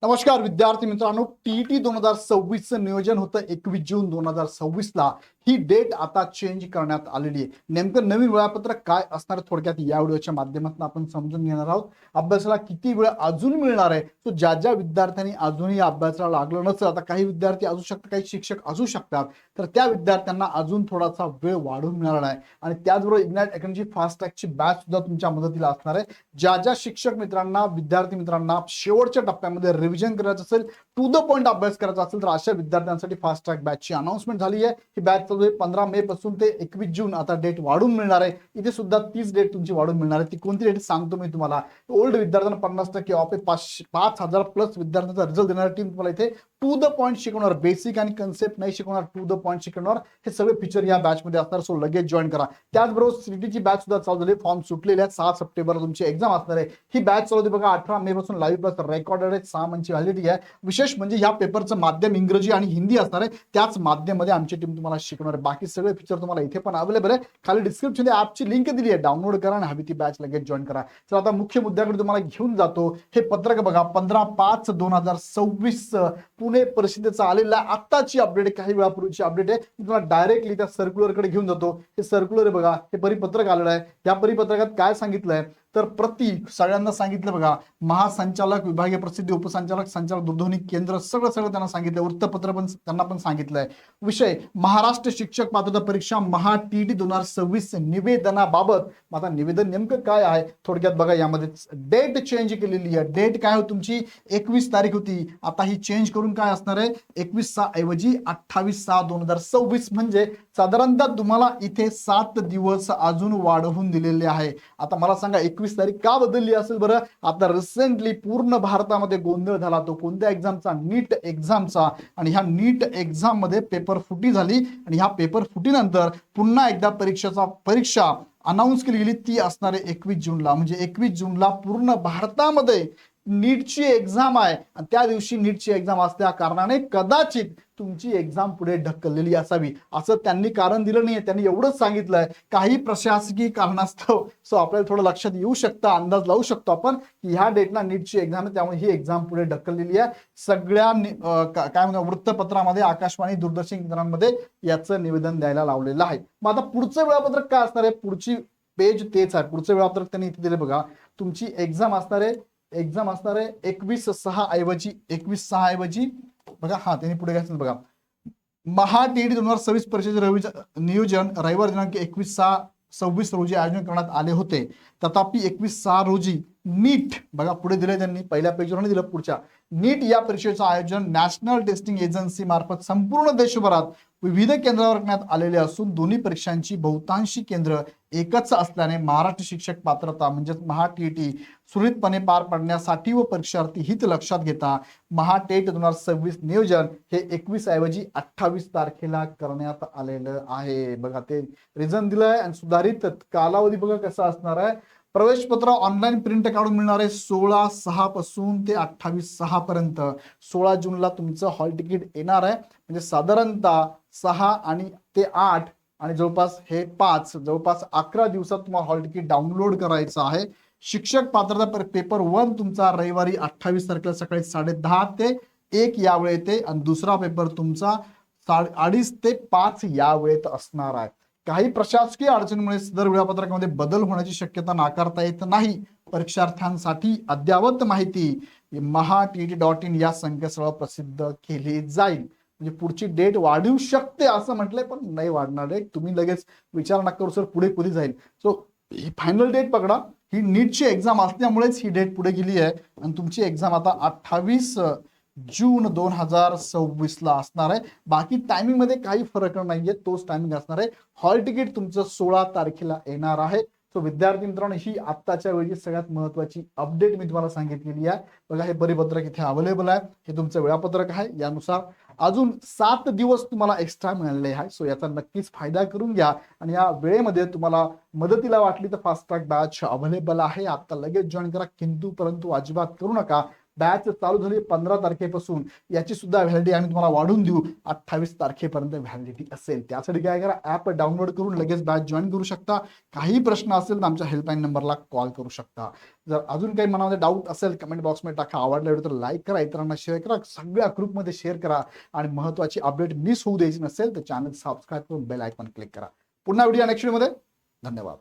नमस्कार विद्यार्थी मित्रांनो, टीईटी 2026 चं नियोजन होतं 21 जून 2026 ला. ही डेट आता चेंज करण्यात आलेली आहे. नेमकं नवीन वेळापत्रक काय असणार थोडक्यात या व्हिडिओच्या माध्यमातून आपण समजून घेणार आहोत. अभ्यासाला किती वेळ अजून मिळणार आहे, तो ज्या ज्या विद्यार्थ्यांनी अजूनही अभ्यासाला लागलं नसेल, आता काही विद्यार्थी असू शकतात, काही शिक्षक असू शकतात, तर त्या विद्यार्थ्यांना अजून थोडासा वेळ वाढून मिळणार आहे. आणि त्याचबरोबर इग्नाइट अकॅडमी फास्ट ट्रॅकची बॅच सुद्धा तुमच्या मदतीला असणार आहे. ज्या ज्या शिक्षक मित्रांना, विद्यार्थी मित्रांना शेवटच्या टप्प्यामध्ये रिव्हिजन करायचं असेल, टू द पॉइंट अभ्यास करायचा असेल, तर अशा विद्यार्थ्यांसाठी फास्ट ट्रॅक बॅचची अनाउन्समेंट झाली आहे. ही बॅच 15 मे पासून ते 21 जून आता डेट वाढून मिळणार आहे. इथे सुद्धा 30 डेट तुमची वाढून मिळणार आहे. ती कोणती डेट सांगतो मी तुम्हाला. ओल्ड विद्यार्थ्यांना 50% ऑफ आहे. 5,000 प्लस विद्यार्थ्यांचा रिझल्ट देणारी टीम तुम्हाला इथे टू द पॉइंट शिकवणार. बेसिक आणि कन्सेप्ट नाही शिकवणार, टू द पॉइंट शिकवणार. हे सगळे फीचर या बॅच मध्ये असणार. सो लगेच जॉईन करा. त्याचबरोबर सीटीची बॅच सुद्धा चालू झाली. फॉर्म सुटलेले आहेत. 7 सप्टेंबरला तुमची एक्झाम असणार आहे. ही बॅच चालू होती बघा. 18 मे पासून लाईव्ह प्लस रेकॉर्डेड आहे. 6 मंथची व्हॅलिडिटी आहे. विशेष म्हणजे या पेपरचं माध्यम इंग्रजी आणि हिंदी असणार आहे. त्याच माध्यमामध्ये आमची टीम तुम्हाला शिकवणार आहे. बाकी सगळे फीचर तुम्हाला इथे पण अवेलेबल आहे. खाली डिस्क्रिप्शन ऍपची लिंक दिली आहे, डाउनलोड करा आणि हवी ती बॅच लगेच जॉईन करा. तर आता मुख्य मुद्द्याकडे तुम्हाला घेऊन जातो. हे पत्रक बघा, 15/5/2026 पुणे परिषदेचा आलेला आत्ताची अपडेट, काही वेळापूर्वीची अपडेट आहे. मी तुम्हाला डायरेक्टली त्या सर्क्युलरकडे घेऊन जातो. हे सर्क्युलर आहे बघा, हे परिपत्रक आलेलं आहे. या परिपत्रकात काय सांगितलंय तर सगळ्यांना सांगितलं बघा, महासंचालक, विभागीय प्रसिद्धी उपसंचालक, संचालक दूरध्वनी केंद्र, सगळं त्यांना सांगितलं. वृत्तपत्र पण त्यांना पण सांगितलंय. विषय महाराष्ट्र शिक्षक पात्रता परीक्षा महा टीईटी 2026 निवेदनाबाबत. आता निवेदन नेमकं काय आहे थोडक्यात बघा. यामध्ये डेट चेंज केलेली आहे. डेट काय होती तुमची 21 तारीख होती. आता ही चेंज करून काय असणार आहे, 21/6 ऐवजी 28/6/2026. म्हणजे साधारणतः तुम्हाला इथे 7 दिवस अजून वाढवून दिलेले आहे. आता मला सांगा 21 तारीख का बदलली असेल बरं. आता रिसेंटली पूर्ण भारतामध्ये गोंधळ झाला. तो कोणत्या एक्झामचा, नीट एक्झामचा. आणि ह्या नीट एक्झाम मध्ये पेपर फुटी झाली. आणि ह्या पेपर फुटीनंतर पुन्हा एकदा परीक्षा अनाऊन्स केली गेली. ती असणार आहे 21 जूनला. म्हणजे 21 जूनला पूर्ण भारतामध्ये नीटची एक्झाम आहे. आणि त्या दिवशी नीटची एक्झाम असल्या कारणाने कदाचित तुमची एक्झाम पुढे ढकललेली असावी, असं त्यांनी कारण दिलं नाहीये. त्यांनी एवढंच सांगितलंय, काही प्रशासकीय कारणास्तव. सो आपल्याला थोडं लक्षात येऊ शकतं, अंदाज लावू शकतो आपण की ह्या डेटला नीटची एक्झाम आहे, त्यामुळे ही एक्झाम पुढे ढकललेली आहे. सगळ्या काय म्हणतात वृत्तपत्रामध्ये, आकाशवाणी, दूरदर्शन केंद्रांमध्ये याचं निवेदन द्यायला लावलेलं आहे. मग आता पुढचं वेळापत्रक काय असणार आहे, पुढची पेज तेच आहे. पुढचं वेळापत्रक त्यांनी इथे दिले बघा. तुमची एक्झाम असणार आहे 21/6 ऐवजी बघा. हा त्यांनी पुढे घ्यायचं बघा. महा टीईटी 2026 परीक्षेचे नियोजन रविवार दिनांक 21/6/26 रोजी आयोजन करण्यात आले होते. तथापि 21/6 रोजी नीट बघा पुढे दिले त्यांनी, पहिल्या पेजवर नाही दिलं, पुढच्या. नीट या परीक्षेचं आयोजन नॅशनल टेस्टिंग एजन्सी मार्फत संपूर्ण देशभरात विविध केंद्रावर करण्यात आलेले असून दोन्ही परीक्षांची बहुतांशी केंद्र एकच असल्याने महाराष्ट्र शिक्षक पात्रता म्हणजे महा टीईटी सुरळीतपणे पार पाडण्यासाठी व परीक्षार्थी हित लक्षात घेता महा टेट 2026 नियोजन हे 21 ऐवजी 28 तारखेला करण्यात आलेलं आहे. बघा ते रिझन दिलंय. आणि सुधारित कालावधी बघा कसा असणार आहे. प्रवेश पत्र ऑनलाईन प्रिंट काढून मिळणार आहे 16/6 पासून ते 28/6 पर्यंत. 16 जूनला तुमचं हॉल तिकीट येणार आहे. म्हणजे साधारणतः 6 आणि ते 8 आणि जवळपास हे 5, जवळपास 11 दिवसात तुम्हाला हॉल तिकीट डाउनलोड करायचं आहे. शिक्षक पात्रता पेपर 1 तुमचा रविवारी 28 तारखेला सकाळी 10:30 ते 1 या वेळेत आहे. आणि दुसरा पेपर तुमचा 2:30 ते 5 या वेळेत असणार आहे. काही प्रशासकीय अडचणीमुळे सदर वेळापत्रकामध्ये बदल होण्याची शक्यता नाकारता येत नाही. परीक्षार्थ्यांसाठी अद्ययावत माहिती maha.tt.in या संकेतस्थळावर प्रसिद्ध केली जाईल. म्हणजे पुढची डेट वाढू शकते असं म्हटलंय, पण नाही वाढणार डेट. तुम्ही लगेच विचार नका करू सर पुढे कधी जाईल. सो ही फायनल डेट पकडा. ही नीटची एक्झाम असल्यामुळेच ही डेट पुढे गेली आहे. आणि तुमची एक्झाम आता 28 जून 2026 ला असणार आहे. बाकी टायमिंग मध्ये काही फरक नाहीये, तोच टायमिंग असणार आहे. हॉल तिकीट तुमचं 16 तारखेला येणार आहे. सो विद्यार्थी मित्रांनो, ही आत्ताच्या वेळी सगळ्यात महत्वाची अपडेट मी तुम्हाला सांगितलेली आहे. बघा हे परिपत्रक इथे अवेलेबल आहे. हे तुमचं वेळापत्रक आहे. यानुसार अजून 7 दिवस तुम्हाला एक्स्ट्रा मिळालेले आहे. सो याचा नक्कीच फायदा करून घ्या. आणि या वेळेमध्ये तुम्हाला मदतीला वाटली तर फास्ट ट्रॅक बॅच अवेलेबल आहे. आता लगेच जॉईन करा. किंतु परंतु अजिबात करू नका. बॅच चालू झाली 15 तारखेपासून, याची सुद्धा व्हॅलिडिटी आम्ही तुम्हाला वाढून देऊ, 28 तारखेपर्यंत व्हॅलिडिटी असेल. त्यासाठी काय करा, ऍप डाउनलोड करून लगेच बॅच जॉईन करू शकता. काही प्रश्न असेल तर आमच्या हेल्पलाईन नंबरला कॉल करू शकता. जर अजून काही मनामध्ये डाऊट असेल कमेंट बॉक्समध्ये टाका. आवडला व्हिडिओ तर लाईक करा, इतरांना शेअर करा, सगळ्या ग्रुपमध्ये शेअर करा आणि महत्त्वाची अपडेट मिस होऊ द्यायची नसेल तर चॅनल सबस्क्राईब करून बेल आयकॉन क्लिक करा. पुन्हा व्हिडिओ नेक्स्ट व्हिडिओमध्ये. धन्यवाद.